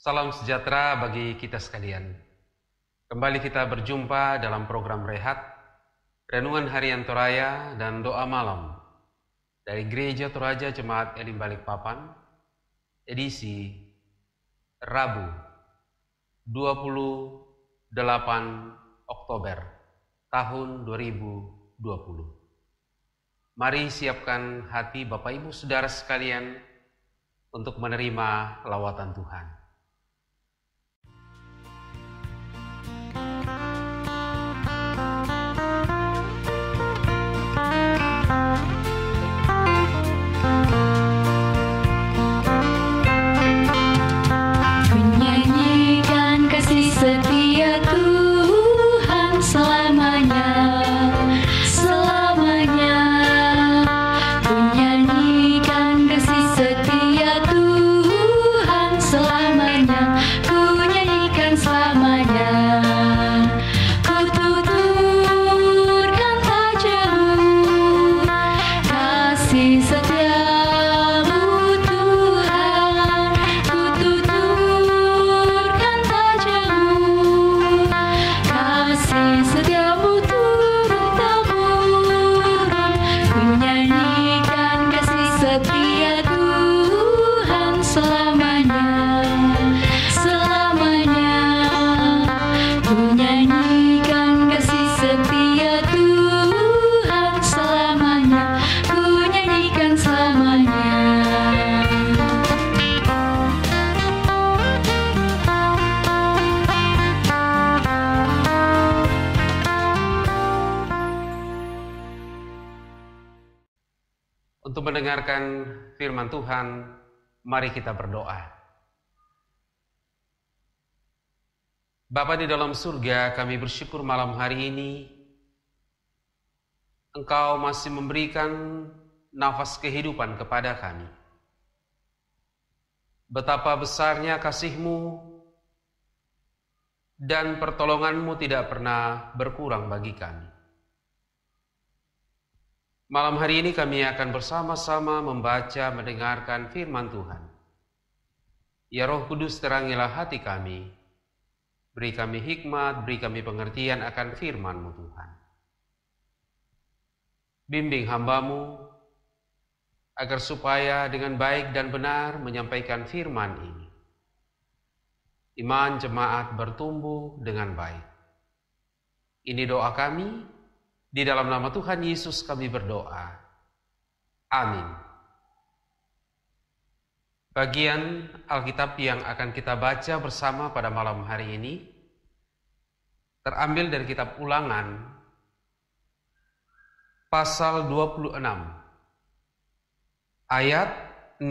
Salam sejahtera bagi kita sekalian. Kembali kita berjumpa dalam program Rehat, Renungan Harian Toraya dan Doa Malam dari Gereja Toraja Jemaat Elim Balikpapan, edisi Rabu 28 Oktober tahun 2020. Mari siapkan hati Bapak Ibu Saudara sekalian untuk menerima lawatan Tuhan. Untuk mendengarkan firman Tuhan, mari kita berdoa. Bapa di dalam surga, kami bersyukur malam hari ini Engkau masih memberikan nafas kehidupan kepada kami. Betapa besarnya kasih-Mu dan pertolongan-Mu tidak pernah berkurang bagi kami. Malam hari ini kami akan bersama-sama membaca, mendengarkan firman Tuhan. Ya Roh Kudus, terangilah hati kami. Beri kami hikmat, beri kami pengertian akan firman-Mu Tuhan. Bimbing hamba-Mu, agar supaya dengan baik dan benar menyampaikan firman ini. Iman jemaat bertumbuh dengan baik. Ini doa kami. Di dalam nama Tuhan Yesus kami berdoa. Amin. Bagian Alkitab yang akan kita baca bersama pada malam hari ini terambil dari kitab Ulangan pasal 26 ayat 16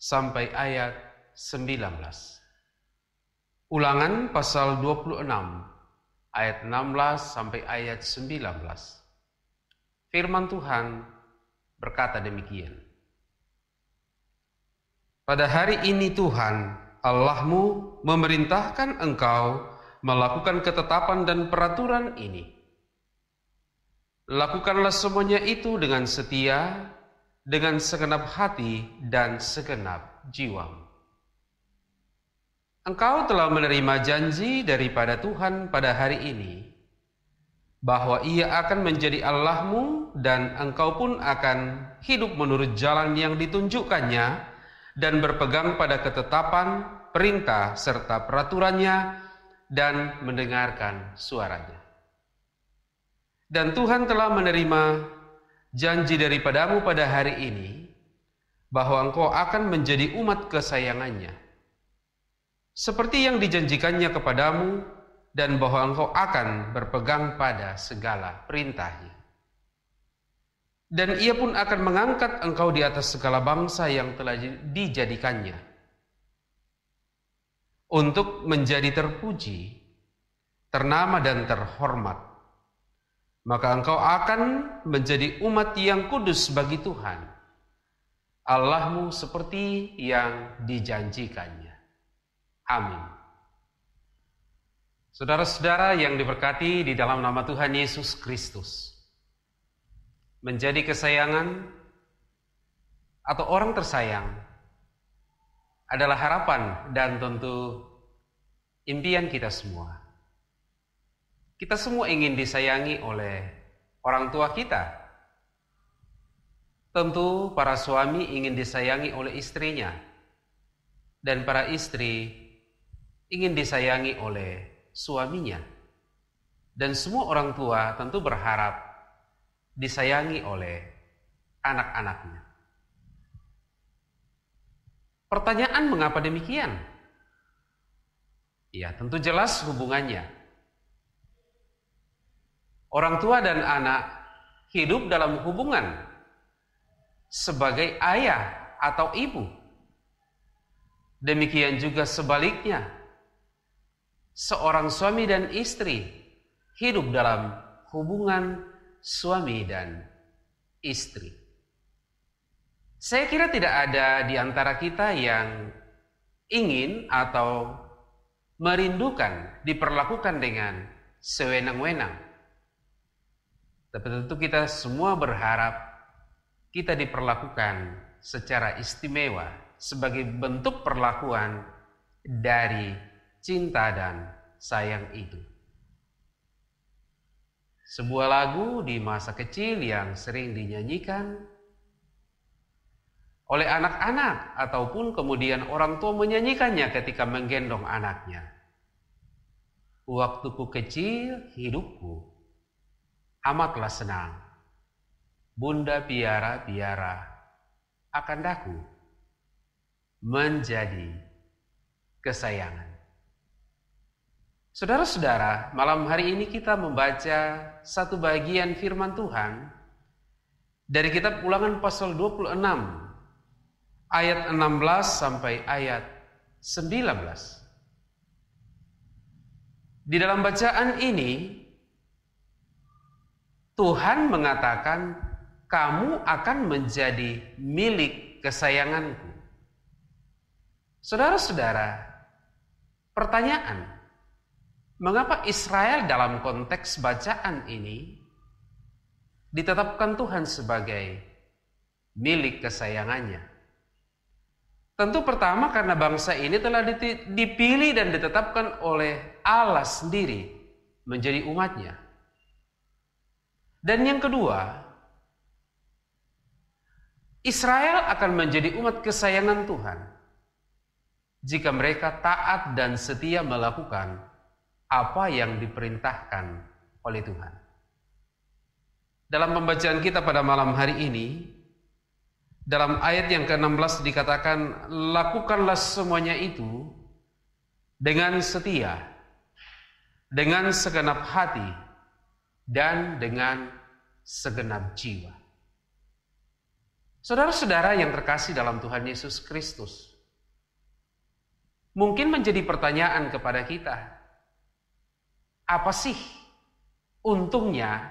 sampai ayat 19. Ulangan pasal 26 ayat 16 sampai ayat 19. Firman Tuhan berkata demikian. Pada hari ini Tuhan Allahmu memerintahkan engkau melakukan ketetapan dan peraturan ini. Lakukanlah semuanya itu dengan setia, dengan segenap hati dan segenap jiwamu. Engkau telah menerima janji daripada Tuhan pada hari ini, bahwa Ia akan menjadi Allahmu dan engkau pun akan hidup menurut jalan yang ditunjukkannya dan berpegang pada ketetapan, perintah, serta peraturannya dan mendengarkan suaranya. Dan Tuhan telah menerima janji daripadamu pada hari ini, bahwa engkau akan menjadi umat kesayangannya, seperti yang dijanjikannya kepadamu, dan bahwa engkau akan berpegang pada segala perintahnya. Dan Ia pun akan mengangkat engkau di atas segala bangsa yang telah dijadikannya, untuk menjadi terpuji, ternama dan terhormat. Maka engkau akan menjadi umat yang kudus bagi Tuhan Allahmu seperti yang dijanjikannya. Amin. Saudara-saudara yang diberkati di dalam nama Tuhan Yesus Kristus, menjadi kesayangan atau orang tersayang adalah harapan dan tentu impian kita semua. Kita semua ingin disayangi oleh orang tua kita. Tentu para suami ingin disayangi oleh istrinya, dan para istri ingin disayangi oleh suaminya. Dan semua orang tua tentu berharap disayangi oleh anak-anaknya. Pertanyaan, mengapa demikian? Ya, tentu jelas hubungannya. Orang tua dan anak hidup dalam hubungan sebagai ayah atau ibu. Demikian juga sebaliknya, seorang suami dan istri hidup dalam hubungan suami dan istri. Saya kira tidak ada di antara kita yang ingin atau merindukan diperlakukan dengan sewenang-wenang. Tapi tentu kita semua berharap kita diperlakukan secara istimewa sebagai bentuk perlakuan dari cinta dan sayang itu. Sebuah lagu di masa kecil yang sering dinyanyikan oleh anak-anak ataupun kemudian orang tua menyanyikannya ketika menggendong anaknya. Waktuku kecil, hidupku amatlah senang. Bunda piara-piara akan daku menjadi kesayangan. Saudara-saudara, malam hari ini kita membaca satu bagian firman Tuhan dari kitab Ulangan pasal 26 ayat 16 sampai ayat 19. Di dalam bacaan ini Tuhan mengatakan, kamu akan menjadi milik kesayanganku. Saudara-saudara, pertanyaan, mengapa Israel dalam konteks bacaan ini ditetapkan Tuhan sebagai milik kesayangannya? Tentu pertama karena bangsa ini telah dipilih dan ditetapkan oleh Allah sendiri menjadi umatnya. Dan yang kedua, Israel akan menjadi umat kesayangan Tuhan jika mereka taat dan setia melakukan apa yang diperintahkan oleh Tuhan. Dalam pembacaan kita pada malam hari ini, dalam ayat yang ke-16 dikatakan, lakukanlah semuanya itu dengan setia, dengan segenap hati, dan dengan segenap jiwa. Saudara-saudara yang terkasih dalam Tuhan Yesus Kristus, mungkin menjadi pertanyaan kepada kita, apa sih untungnya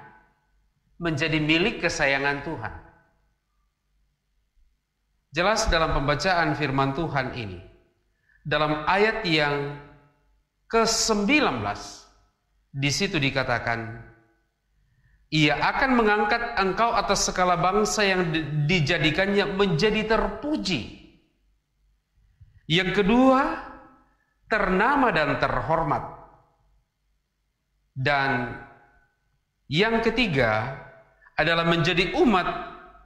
menjadi milik kesayangan Tuhan? Jelas dalam pembacaan firman Tuhan ini, dalam ayat yang ke-19, di situ dikatakan, Ia akan mengangkat engkau atas segala bangsa yang dijadikannya menjadi terpuji. Yang kedua, ternama dan terhormat. Dan yang ketiga adalah menjadi umat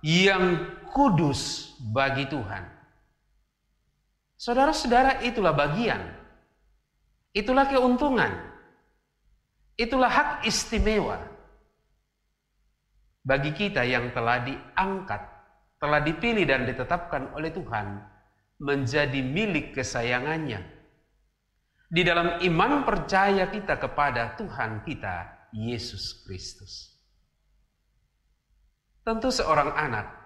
yang kudus bagi Tuhan. Saudara-saudara, itulah bagian, itulah keuntungan, itulah hak istimewa bagi kita yang telah diangkat, telah dipilih dan ditetapkan oleh Tuhan menjadi milik kesayangannya. Di dalam iman percaya kita kepada Tuhan kita, Yesus Kristus. Tentu seorang anak,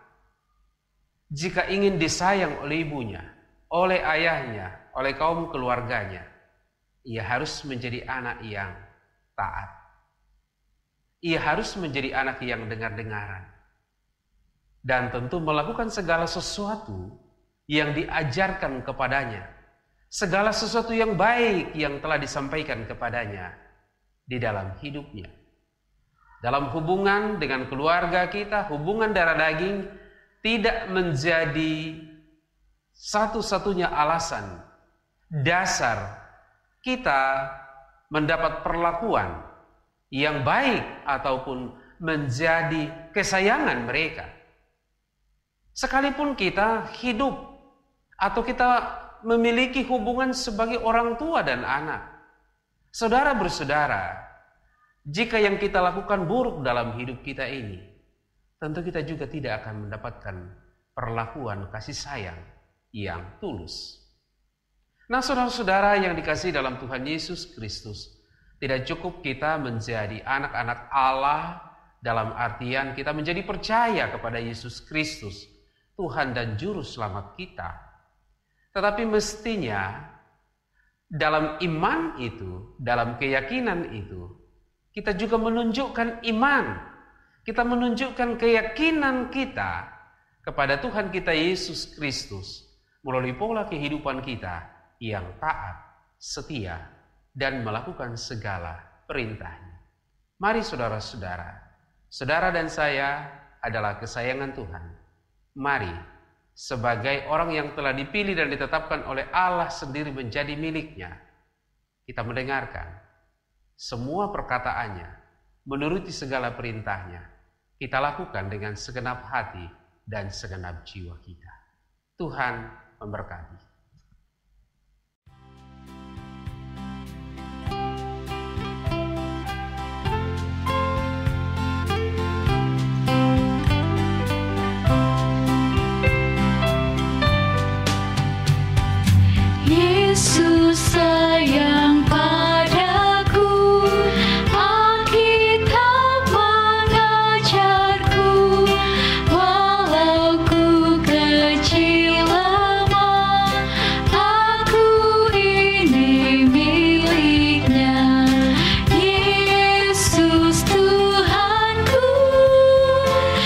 jika ingin disayang oleh ibunya, oleh ayahnya, oleh kaum keluarganya, ia harus menjadi anak yang taat. Ia harus menjadi anak yang dengar-dengaran. Dan tentu melakukan segala sesuatu yang diajarkan kepadanya. Segala sesuatu yang baik yang telah disampaikan kepadanya di dalam hidupnya. Dalam hubungan dengan keluarga kita, hubungan darah daging tidak menjadi satu-satunya alasan dasar kita mendapat perlakuan yang baik ataupun menjadi kesayangan mereka. Sekalipun kita hidup atau kita memiliki hubungan sebagai orang tua dan anak, saudara bersaudara, jika yang kita lakukan buruk dalam hidup kita ini, tentu kita juga tidak akan mendapatkan perlakuan kasih sayang yang tulus. Nah, saudara-saudara yang dikasihi dalam Tuhan Yesus Kristus, tidak cukup kita menjadi anak-anak Allah dalam artian kita menjadi percaya kepada Yesus Kristus, Tuhan dan Juru Selamat kita. Tetapi mestinya dalam iman itu, dalam keyakinan itu, kita juga menunjukkan iman. Kita menunjukkan keyakinan kita kepada Tuhan kita Yesus Kristus melalui pola kehidupan kita yang taat, setia, dan melakukan segala perintahnya. Mari saudara-saudara, saudara dan saya adalah kesayangan Tuhan. Mari sebagai orang yang telah dipilih dan ditetapkan oleh Allah sendiri menjadi miliknya, kita mendengarkan semua perkataannya, menuruti segala perintahnya, kita lakukan dengan segenap hati dan segenap jiwa kita. Tuhan memberkati. Yesus sayang padaku, Alkitab mengajarku, walau ku kecil lemah, aku ini miliknya. Yesus Tuhanku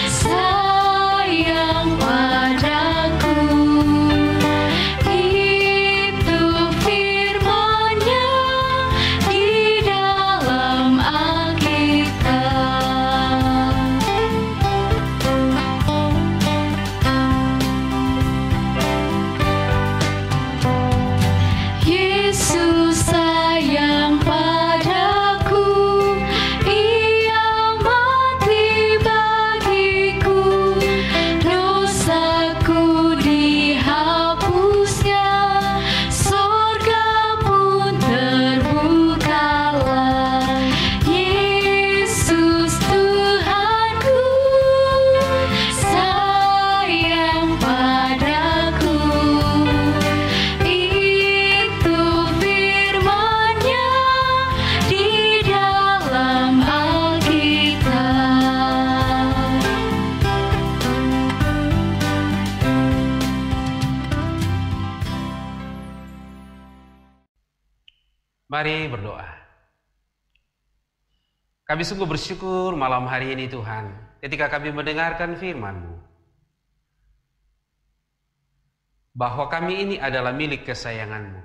sayang padaku. Mari berdoa. Kami sungguh bersyukur malam hari ini Tuhan, ketika kami mendengarkan firman-Mu, bahwa kami ini adalah milik kesayangan-Mu.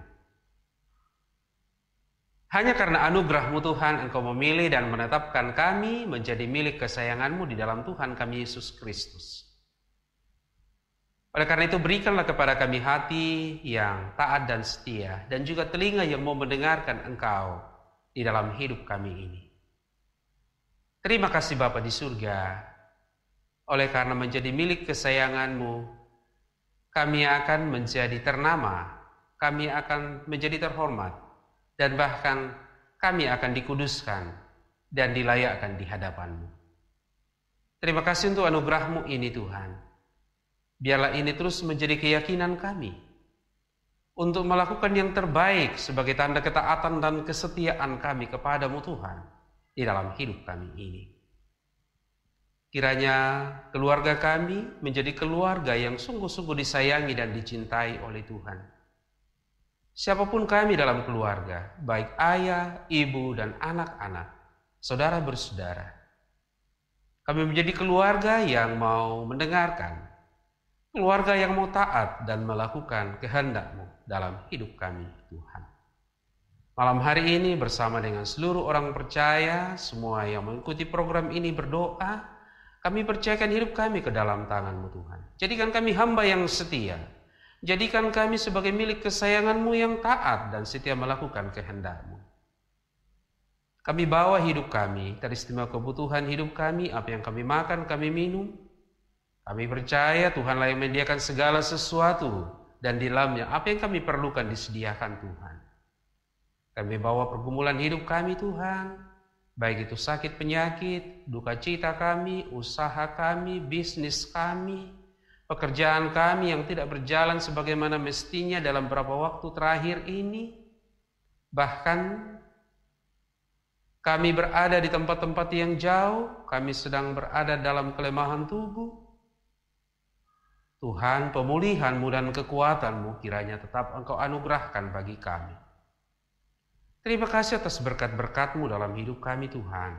Hanya karena anugerah-Mu Tuhan, Engkau memilih dan menetapkan kami menjadi milik kesayangan-Mu di dalam Tuhan kami Yesus Kristus. Oleh karena itu berikanlah kepada kami hati yang taat dan setia, dan juga telinga yang mau mendengarkan Engkau di dalam hidup kami ini. Terima kasih Bapa di surga, oleh karena menjadi milik kesayangan-Mu, kami akan menjadi ternama, kami akan menjadi terhormat, dan bahkan kami akan dikuduskan dan dilayakkan di hadapan-Mu. Terima kasih untuk anugerah-Mu ini Tuhan. Biarlah ini terus menjadi keyakinan kami untuk melakukan yang terbaik sebagai tanda ketaatan dan kesetiaan kami kepadamu Tuhan di dalam hidup kami ini. Kiranya keluarga kami menjadi keluarga yang sungguh-sungguh disayangi dan dicintai oleh Tuhan. Siapapun kami dalam keluarga, baik ayah, ibu, dan anak-anak, saudara bersaudara, kami menjadi keluarga yang mau mendengarkan, keluarga yang mau taat dan melakukan kehendak-Mu dalam hidup kami, Tuhan. Malam hari ini bersama dengan seluruh orang percaya, semua yang mengikuti program ini berdoa, kami percayakan hidup kami ke dalam tangan-Mu Tuhan. Jadikan kami hamba yang setia, Jadikan kami sebagai milik kesayangan-Mu yang taat dan setia melakukan kehendak-Mu. Kami bawa hidup kami, teristimewa kebutuhan hidup kami, apa yang kami makan, kami minum. Kami percaya Tuhanlah yang menyediakan segala sesuatu dan di dalamnya apa yang kami perlukan disediakan Tuhan. Kami bawa pergumulan hidup kami Tuhan, baik itu sakit penyakit, duka cita kami, usaha kami, bisnis kami, pekerjaan kami yang tidak berjalan sebagaimana mestinya dalam beberapa waktu terakhir ini. Bahkan kami berada di tempat-tempat yang jauh, kami sedang berada dalam kelemahan tubuh. Tuhan, pemulihan-Mu dan kekuatan-Mu kiranya tetap Engkau anugerahkan bagi kami. Terima kasih atas berkat-berkat-Mu dalam hidup kami Tuhan.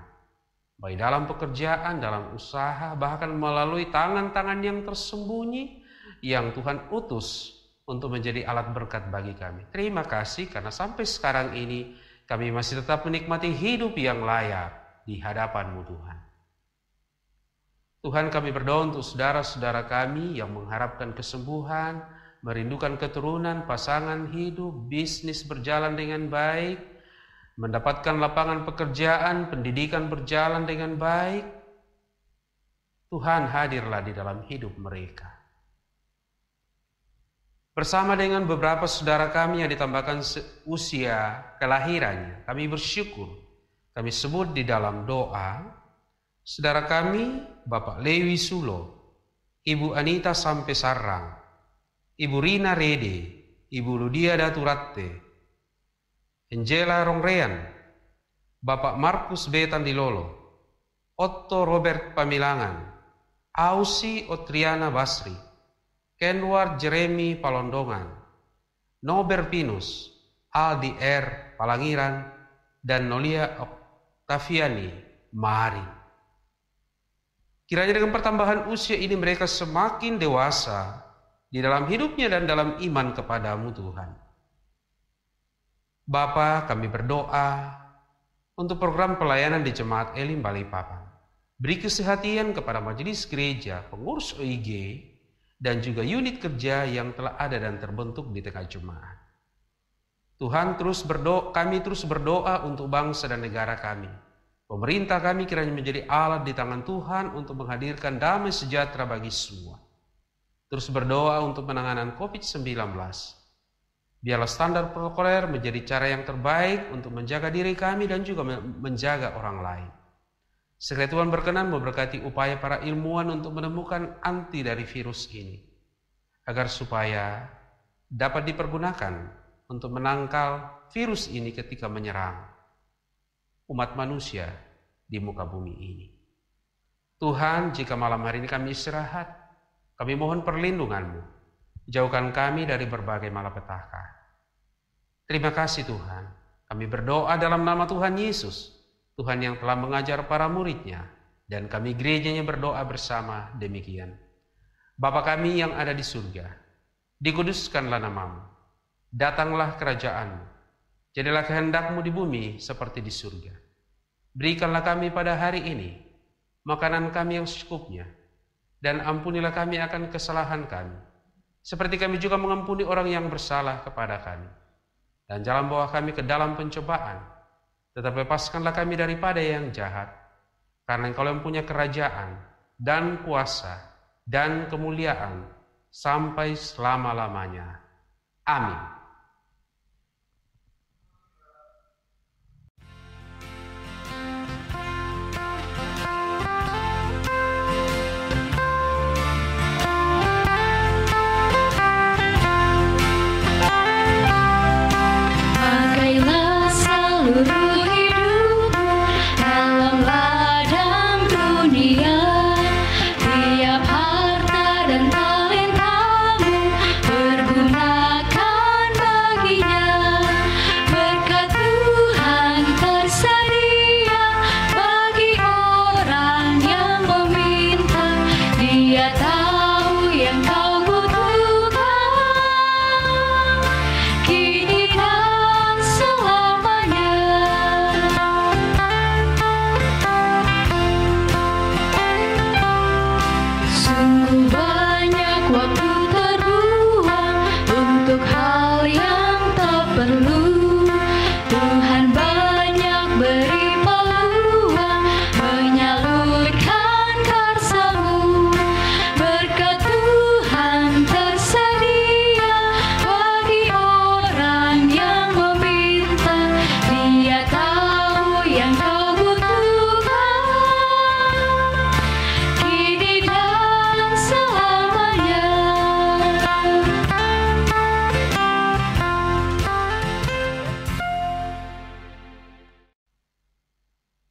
Baik dalam pekerjaan, dalam usaha, bahkan melalui tangan-tangan yang tersembunyi yang Tuhan utus untuk menjadi alat berkat bagi kami. Terima kasih karena sampai sekarang ini kami masih tetap menikmati hidup yang layak di hadapan-Mu Tuhan. Tuhan, kami berdoa untuk saudara-saudara kami yang mengharapkan kesembuhan, merindukan keturunan, pasangan hidup, bisnis berjalan dengan baik, mendapatkan lapangan pekerjaan, pendidikan berjalan dengan baik. Tuhan, hadirlah di dalam hidup mereka. Bersama dengan beberapa saudara kami yang ditambahkan usia kelahirannya, kami bersyukur. Kami sebut di dalam doa, saudara kami, Bapak Lewi Sulo, Ibu Anita Sampe Sarang, Ibu Rina Rede, Ibu Ludia Daturatte, Angela Rongrean, Bapak Markus Betan Dilolo, Otto Robert Pamilangan, Ausi Otriana Basri, Kenwar Jeremy Palondongan, Nober Pinus, Aldi R. Palangiran, dan Nolia Octaviani Mari. Kiranya dengan pertambahan usia ini mereka semakin dewasa di dalam hidupnya dan dalam iman kepada-Mu Tuhan. Bapa, kami berdoa untuk program pelayanan di Jemaat Elim Balikpapan. Beri kesehatan kepada majelis gereja, pengurus OIG, dan juga unit kerja yang telah ada dan terbentuk di tengah jemaat. Tuhan, kami terus berdoa untuk bangsa dan negara kami. Pemerintah kami kiranya menjadi alat di tangan Tuhan untuk menghadirkan damai sejahtera bagi semua. Terus berdoa untuk penanganan COVID-19. Biarlah standar protokoler menjadi cara yang terbaik untuk menjaga diri kami dan juga menjaga orang lain. Sekiranya Tuhan berkenan memberkati upaya para ilmuwan untuk menemukan anti dari virus ini, agar supaya dapat dipergunakan untuk menangkal virus ini ketika menyerang umat manusia di muka bumi ini. Tuhan, jika malam hari ini kami istirahat, kami mohon perlindungan-Mu. Jauhkan kami dari berbagai malapetaka. Terima kasih Tuhan. Kami berdoa dalam nama Tuhan Yesus, Tuhan yang telah mengajar para murid-Nya, dan kami gerejanya berdoa bersama demikian. Bapa kami yang ada di surga, dikuduskanlah nama-Mu. Datanglah kerajaan-Mu. Jadilah kehendak-Mu di bumi seperti di surga. Berikanlah kami pada hari ini makanan kami yang secukupnya, dan ampunilah kami akan kesalahan kami, seperti kami juga mengampuni orang yang bersalah kepada kami. Dan jangan bawa kami ke dalam pencobaan, tetapi lepaskanlah kami daripada yang jahat, karena Engkau yang punya kerajaan dan kuasa dan kemuliaan sampai selama-lamanya. Amin. Tiap harta dan talentamu, pergunakan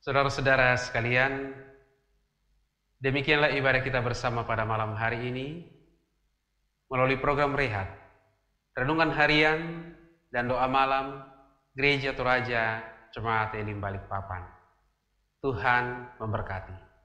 Saudara-saudara sekalian, demikianlah ibadah kita bersama pada malam hari ini melalui program Rehat, renungan harian dan doa malam Gereja Toraja Jemaat Elim Balikpapan. Tuhan memberkati.